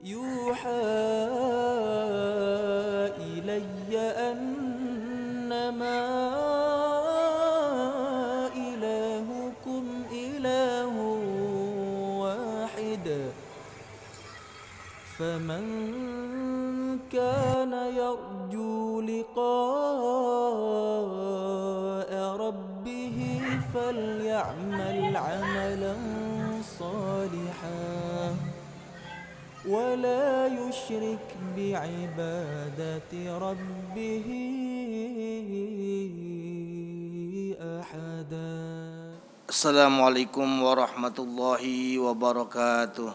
يوحى إلي أنما إلهكم إله واحد فمن كان يرجو لقاء ربه فليعمل عملا صالحا ولا يشرك بعبادة ربه أحدا. Assalamualaikum warahmatullahi wabarakatuh.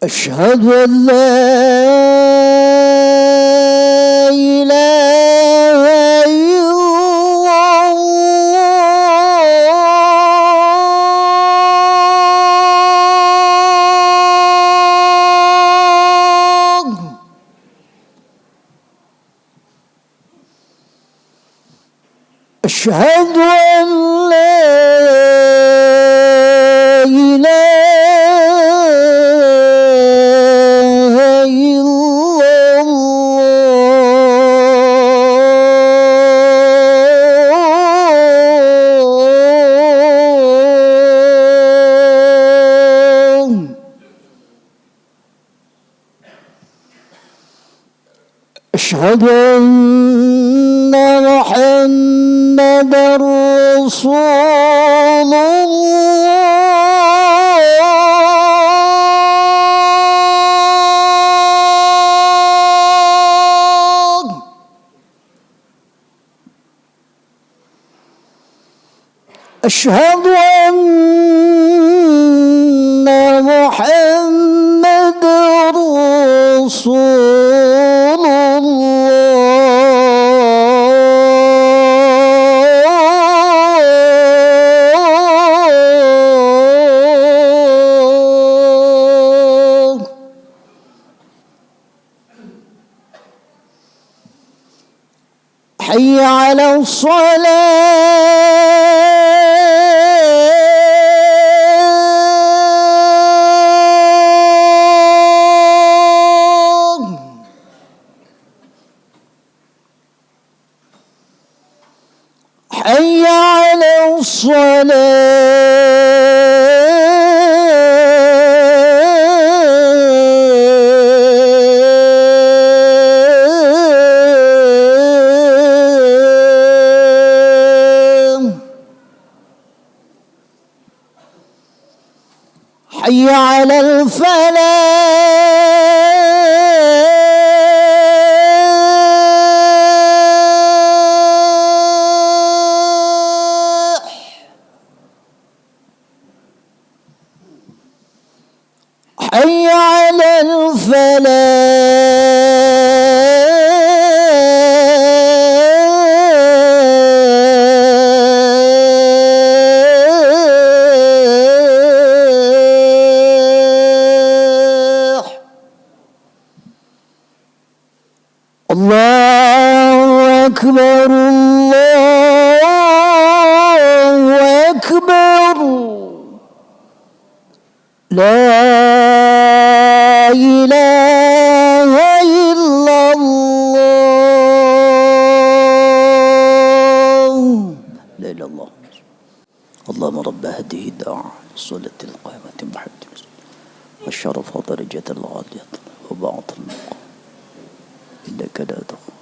أشهد أن لا إله إلا الله. أشهد أن لا أشهد أن محمدًا رسول الله. أشهد أن محمدًا رسول حي على الصلاة. حي على حي على الفلاح. حي على الفلاح. الله أكبر الله أكبر لا إله إلا الله. لا إله إلا الله. اللهم رب هذه الدعوة الصلاة القائمة بحق والشرف ودرجة العالية وبعض المقام إنك لا تخاف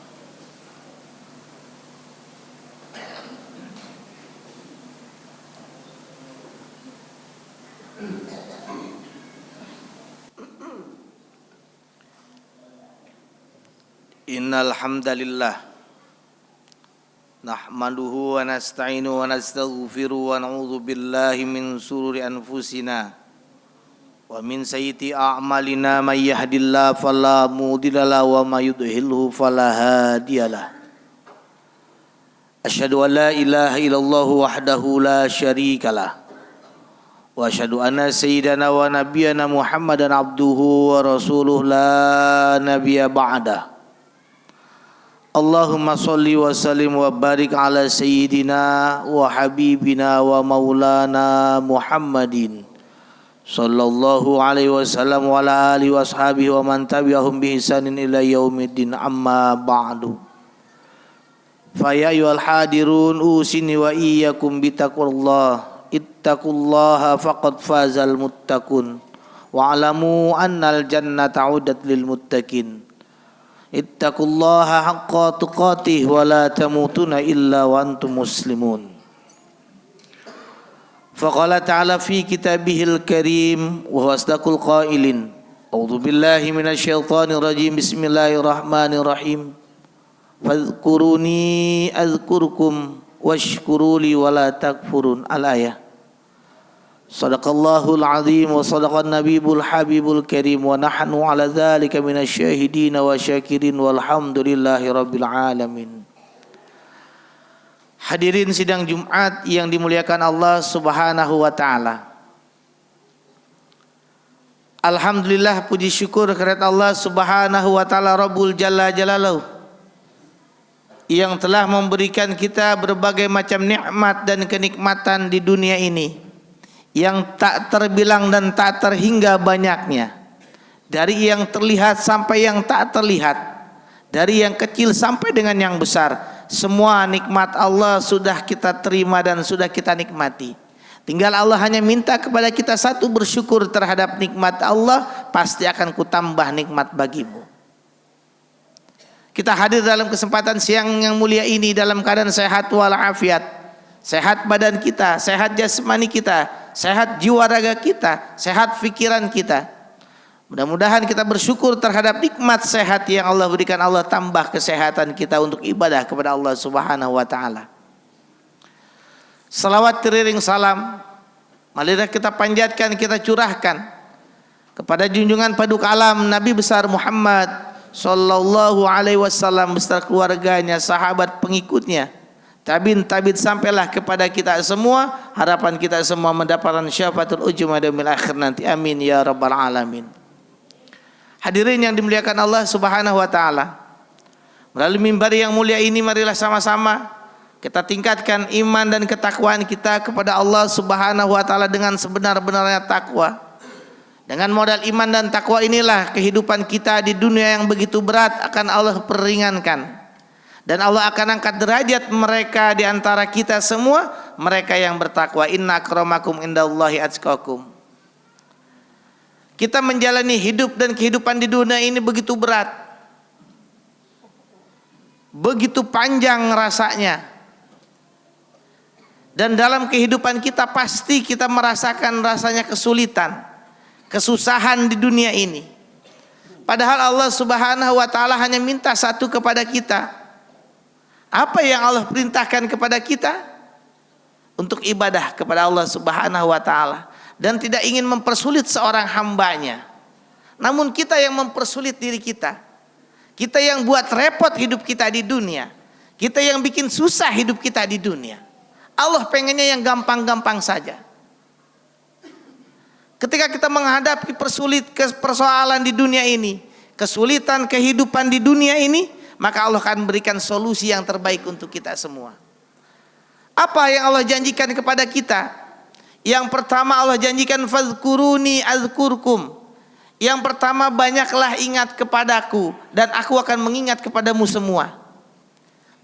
Innal hamdalillah nahmaduhu wa nasta'inu wa nastaghfiru wa na'udzu billahi min shururi anfusina wa min sayyiati a'malina may yahdihillahu fala mudilla lahu wa may yudhlilhu fala hadiyalah. Asyhadu an la ilaha illallah wahdahu la syarikalah wa asyhadu anna sayyidana wa nabiyyana Muhammadan abduhu wa rasuluhu la nabiyya ba'dah. Allahumma salli wa sallim wa barik ala sayyidina wa habibina wa maulana Muhammadin sallallahu alaihi wasallam wa ala alihi wa ashabihi wa man tabi'ahum bi ihsanin ila yaumiddin, amma ba'du. Fa ya ayyuhal hadirun usini wa iyyakum bittaqwallah ittaqullaha faqad fazal muttaqun wa alamu annal jannata 'uddat lil muttaqin. Ittaqullaha haqqa tuqatih wa la tamutunna illa wa antum muslimun. Faqala ta'ala fi kitabihil karim wa huwa asdaqul qailin. A'udzu billahi minasy syaithanir rajim. Bismillahirrahmanirrahim. Fadhkuruni adzkurkum washkuruli wa la takfurun. Al-ayah. Sadaqallahul azim wa sadaqan nabiyul habibul karim wa nahnu ala dzalika minasy syahidin wa syakirin walhamdulillahi rabbil alamin. Hadirin sidang Jumat yang dimuliakan Allah Subhanahu wa taala. Alhamdulillah, puji syukur kehadirat Allah Subhanahu wa taala Rabbul Jalla Jalaluhu yang telah memberikan kita berbagai macam nikmat dan kenikmatan di dunia ini yang tak terbilang dan tak terhingga banyaknya, dari yang terlihat sampai yang tak terlihat, dari yang kecil sampai dengan yang besar. Semua nikmat Allah sudah kita terima dan sudah kita nikmati. Tinggal Allah hanya minta kepada kita satu, bersyukur terhadap nikmat Allah, pasti akan kutambah nikmat bagimu. Kita hadir dalam kesempatan siang yang mulia ini dalam keadaan sehat walafiat. Sehat badan kita, sehat jasmani kita, sehat jiwa raga kita, sehat pikiran kita. Mudah-mudahan kita bersyukur terhadap nikmat sehat yang Allah berikan. Allah tambah kesehatan kita untuk ibadah kepada Allah Subhanahu wa taala. Salawat teriring salam marilah kita panjatkan, kita curahkan kepada junjungan paduka alam Nabi besar Muhammad sallallahu alaihi wasallam beserta keluarganya, sahabat pengikutnya, tabi'in sampailah kepada kita semua. Harapan kita semua mendapatkan syafaatul ujma yaumil akhir nanti. Amin ya rabbal alamin. Hadirin yang dimuliakan Allah Subhanahu wa taala, melalui mimbar yang mulia ini marilah sama-sama kita tingkatkan iman dan ketakwaan kita kepada Allah Subhanahu wa taala dengan sebenar-benarnya takwa. Dengan modal iman dan takwa inilah kehidupan kita di dunia yang begitu berat akan Allah peringankan. Dan Allah akan angkat derajat mereka di antara kita semua, mereka yang bertakwa. Inna akramakum indallahi atqakum. Kita menjalani hidup dan kehidupan di dunia ini begitu berat, begitu panjang rasanya. Dan dalam kehidupan kita pasti kita merasakan rasanya kesulitan, kesusahan di dunia ini. Padahal Allah Subhanahu wa taala hanya minta satu kepada kita. Apa yang Allah perintahkan kepada kita? Untuk ibadah kepada Allah Subhanahu wa taala, dan tidak ingin mempersulit seorang hambanya. Namun kita yang mempersulit diri kita. Kita yang buat repot hidup kita di dunia. Kita yang bikin susah hidup kita di dunia. Allah pengennya yang gampang-gampang saja. Ketika kita menghadapi persoalan di dunia ini, kesulitan kehidupan di dunia ini, maka Allah akan berikan solusi yang terbaik untuk kita semua. Apa yang Allah janjikan kepada kita? Yang pertama Allah janjikan fadhkuruni adzkurkum. Yang pertama, banyaklah ingat kepadaku dan aku akan mengingat kepadamu semua.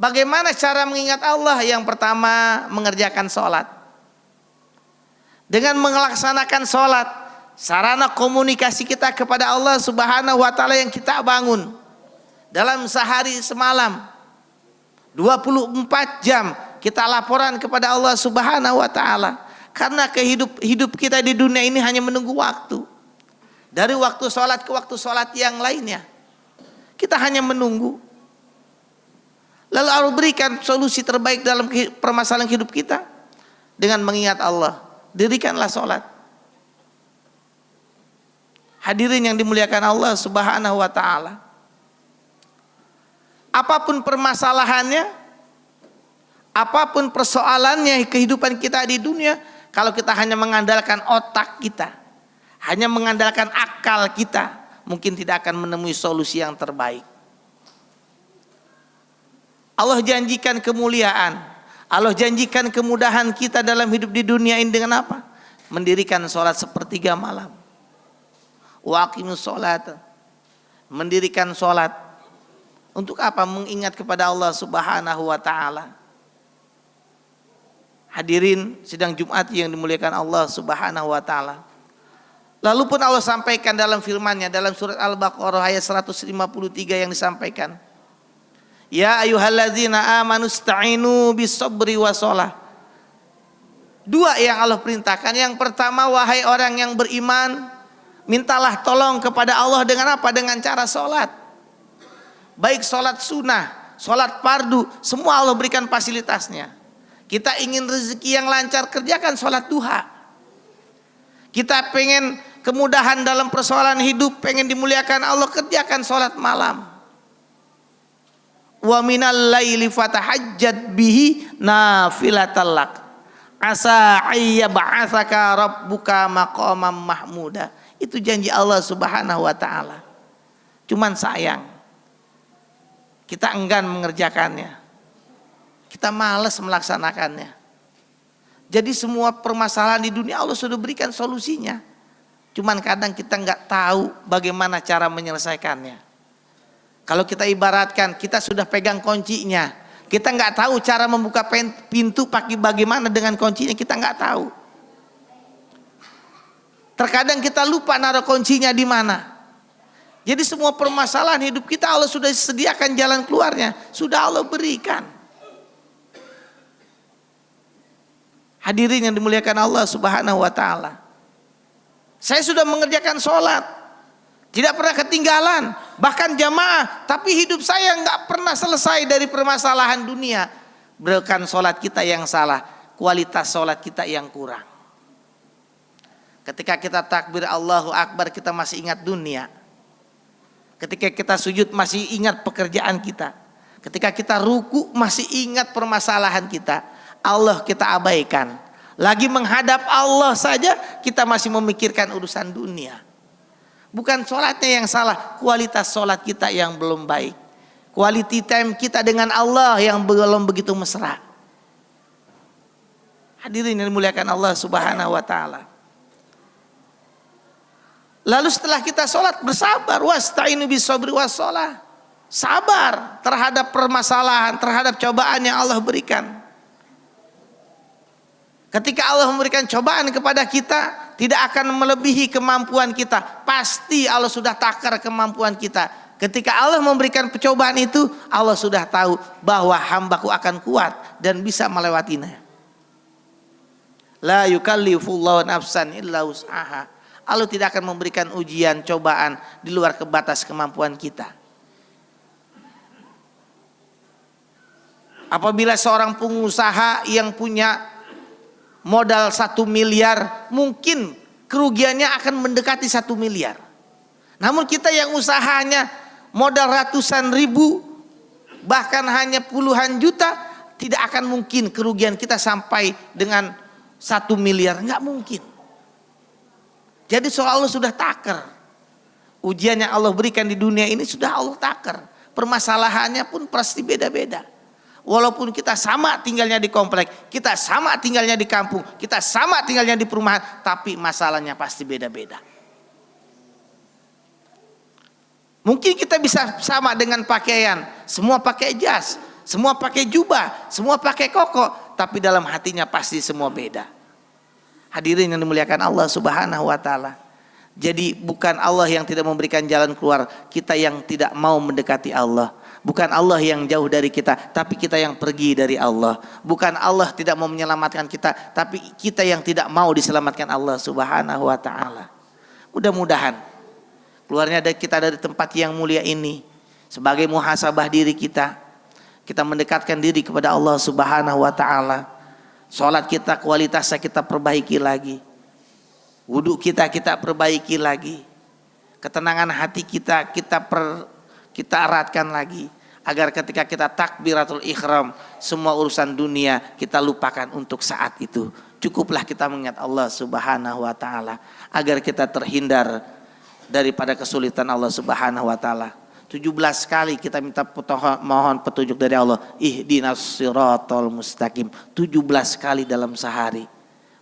Bagaimana cara mengingat Allah? Yang pertama, mengerjakan sholat. Dengan melaksanakan sholat, sarana komunikasi kita kepada Allah Subhanahu wa taala yang kita bangun dalam sehari semalam 24 jam kita laporan kepada Allah Subhanahu wa taala. Karena hidup kita di dunia ini hanya menunggu waktu. Dari waktu sholat ke waktu sholat yang lainnya, kita hanya menunggu. Lalu Allah berikan solusi terbaik dalam permasalahan hidup kita dengan mengingat Allah. Dirikanlah sholat. Hadirin yang dimuliakan Allah Subhanahu wa ta'ala. Apapun permasalahannya, apapun persoalannya kehidupan kita di dunia, kalau kita hanya mengandalkan otak kita, hanya mengandalkan akal kita, mungkin tidak akan menemui solusi yang terbaik. Allah janjikan kemuliaan, Allah janjikan kemudahan kita dalam hidup di dunia ini dengan apa? Mendirikan sholat sepertiga malam. Wa aqimus sholat. Mendirikan sholat. Untuk apa? Mengingat kepada Allah Subhanahu wa ta'ala. Hadirin sidang Jumat yang dimuliakan Allah Subhanahu wa ta'ala. Lalu pun Allah sampaikan dalam firman-Nya dalam surat Al-Baqarah ayat 153 yang disampaikan. Ya ayyuhalladzina amanu ista'inu bis-sabri was-shalah. Dua yang Allah perintahkan. Yang pertama, wahai orang yang beriman, mintalah tolong kepada Allah dengan apa? Dengan cara sholat. Baik sholat sunnah, sholat fardu, semua Allah berikan fasilitasnya. Kita ingin rezeki yang lancar, kerjakan sholat duha. Kita pengen kemudahan dalam persoalan hidup, pengen dimuliakan Allah, kerjakan sholat malam. Wa minal laili fatahajjat bihi nafilatan lak asa ayyab'atsaka rabbuka maqaman mahmuda. Itu janji Allah Subhanahu wa ta'ala. Cuman sayang kita enggan mengerjakannya, kita malas melaksanakannya. Jadi semua permasalahan di dunia Allah sudah berikan solusinya, cuman kadang kita enggak tahu bagaimana cara menyelesaikannya. Kalau kita ibaratkan kita sudah pegang kuncinya, kita nggak tahu cara membuka pintu pakai bagaimana dengan kuncinya, kita nggak tahu. Terkadang kita lupa naruh kuncinya di mana. Jadi semua permasalahan hidup kita Allah sudah sediakan jalan keluarnya, sudah Allah berikan. Hadirin yang dimuliakan Allah Subhanahu wa ta'ala. Saya sudah mengerjakan sholat, tidak pernah ketinggalan, bahkan jamaah, tapi hidup saya nggak pernah selesai dari permasalahan dunia. Bukan sholat kita yang salah, kualitas sholat kita yang kurang. Ketika kita takbir Allahu Akbar, kita masih ingat dunia. Ketika kita sujud masih ingat pekerjaan kita. Ketika kita ruku masih ingat permasalahan kita. Allah kita abaikan. Lagi menghadap Allah saja kita masih memikirkan urusan dunia. Bukan sholatnya yang salah, kualitas sholat kita yang belum baik. Quality time kita dengan Allah yang belum begitu mesra. Hadirin yang dimuliakan Allah Subhanahu wa ta'ala. Lalu setelah kita sholat, bersabar. Wasta'inu bis-sabri was-shalah. Sabar terhadap permasalahan, terhadap cobaan yang Allah berikan. Ketika Allah memberikan cobaan kepada kita, tidak akan melebihi kemampuan kita. Pasti Allah sudah takar kemampuan kita. Ketika Allah memberikan percobaan itu, Allah sudah tahu bahwa hambaku akan kuat dan bisa melewatinya. La yukallifullahu nafsan illa wus'aha. Allah tidak akan memberikan ujian, cobaan di luar kebatas kemampuan kita. Apabila seorang pengusaha yang punya modal 1 miliar, mungkin kerugiannya akan mendekati 1 miliar. Namun kita yang usahanya modal ratusan ribu, bahkan hanya puluhan juta, tidak akan mungkin kerugian kita sampai dengan 1 miliar, nggak mungkin. Jadi soal Allah sudah takar. Ujian yang Allah berikan di dunia ini sudah Allah takar. Permasalahannya pun pasti beda-beda. Walaupun kita sama tinggalnya di komplek, kita sama tinggalnya di kampung, kita sama tinggalnya di perumahan, tapi masalahnya pasti beda-beda. Mungkin kita bisa sama dengan pakaian, semua pakai jas, semua pakai jubah, semua pakai koko, tapi dalam hatinya pasti semua beda. Hadirin yang dimuliakan Allah Subhanahu wa ta'ala. Jadi bukan Allah yang tidak memberikan jalan keluar, kita yang tidak mau mendekati Allah. Bukan Allah yang jauh dari kita, tapi kita yang pergi dari Allah. Bukan Allah tidak mau menyelamatkan kita, tapi kita yang tidak mau diselamatkan Allah Subhanahu wa ta'ala. Mudah-mudahan keluarnya dari kita dari tempat yang mulia ini sebagai muhasabah diri kita, Kita mendekatkan diri kepada Allah Subhanahu wa taala. Salat kita kualitasnya kita perbaiki lagi. Wudu kita perbaiki lagi. Ketenangan hati kita eratkan lagi, agar ketika kita takbiratul ihram, semua urusan dunia kita lupakan untuk saat itu. Cukuplah kita mengingat Allah Subhanahu wa taala agar kita terhindar daripada kesulitan Allah Subhanahu wa taala. 17 kali kita minta mohon petunjuk dari Allah. Ihdinas siratal mustaqim. 17 kali dalam sehari.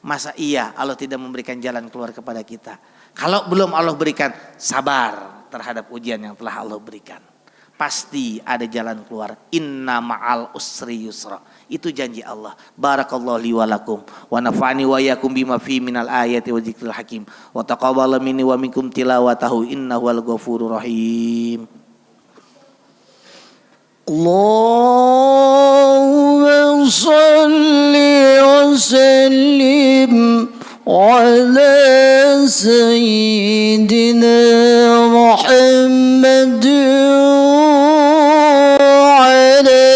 Masa iya Allah tidak memberikan jalan keluar kepada kita? Kalau belum Allah berikan, sabar terhadap ujian yang telah Allah berikan. Pasti ada jalan keluar. Inna ma'al usri yusra. Itu janji Allah. Barakallahu li wa lakum wa nafa'ani wa yakum bima fi minal ayati wa dzikril hakim wa taqabbala minni wa minkum tilawatahu innahu wal ghafurur rahim. Allahumma salli wa sallim ala sayyidina Muhammad wa ala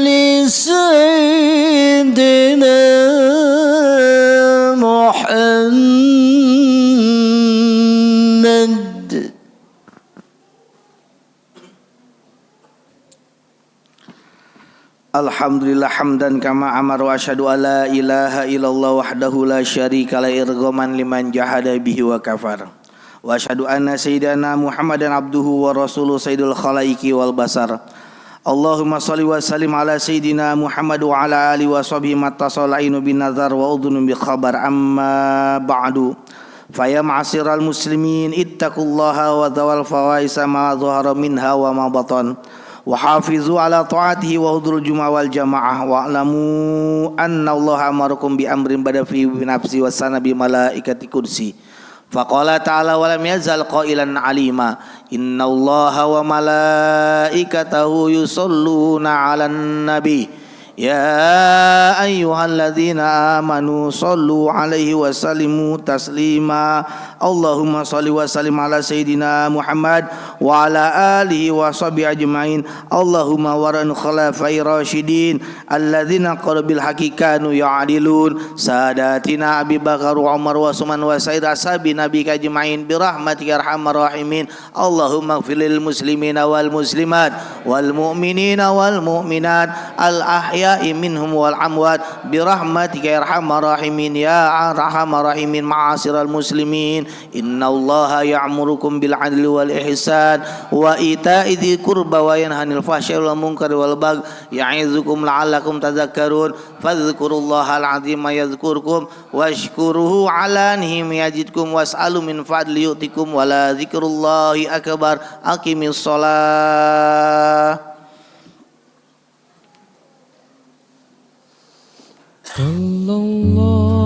ali sayyidina Muhammad. Alhamdulillah hamdan kama amar wa asyhadu alla ilaha illallah wahdahu la syarika la irghaman liman jahada bihi wa kafar. Wa asyhadu anna sayyidana Muhammadan abduhu wa rasuluhu sayyidul khalaiqi wal basar. Allahumma shalli wa sallim ala sayyidina Muhammad wa ala alihi wa sahbihi mattasalainu bin nazar wa udhunu bi khabar amma ba'du. Faya ma'asyiral muslimin ittaqullaha wa dhawal fawaisa ma dhahara minha wa ma batan. Wa hafizu ala ta'atihi wa hudurul jum'ah wal jamaah wa alamu anna Allah amarakum bi amrin bada fi nafsi wa sana bi malaikati kursi. Faqala ta'ala wa lam yazal qailan alima inna Allah wa malaikatahu yusalluna 'alan nabi ya ayyuhalladzina amanu sallu 'alaihi wa sallimu taslima. Allahumma salli wa sallim ala sayyidina Muhammad wa ala alihi wa sahbihi ajmain. Allahumma waran khulafai rasyidin alladzina qala bil haqiqanu ya'dilun sadatina Abi Bakar wa Umar wa Utsman wa sair ashabi nabika ajmain bi rahmatika ya arhamar rahimin. Allahumma ighfir lil muslimina wal muslimat wal mu'minina wal mu'minat al ahya'i minhum wal amwat bi rahmatika ya arhamar rahimin ya arhamar rahimin. Ma'asyiral muslimin, inna allaha ya'murukum bil adli wal ihsan wa ita'i dzil qurba wa yanha 'anil fahsya'i wal munkari wal baghi ya'izukum la'allakum tadhakkarun. Fadhkurullahal 'azima yadhkurkum washkuruhu 'ala ni'amihi yazidkum was'alu min fadli yu'tikum wa la dzikrullahi akbar. Aqimis shalah. Sallallahu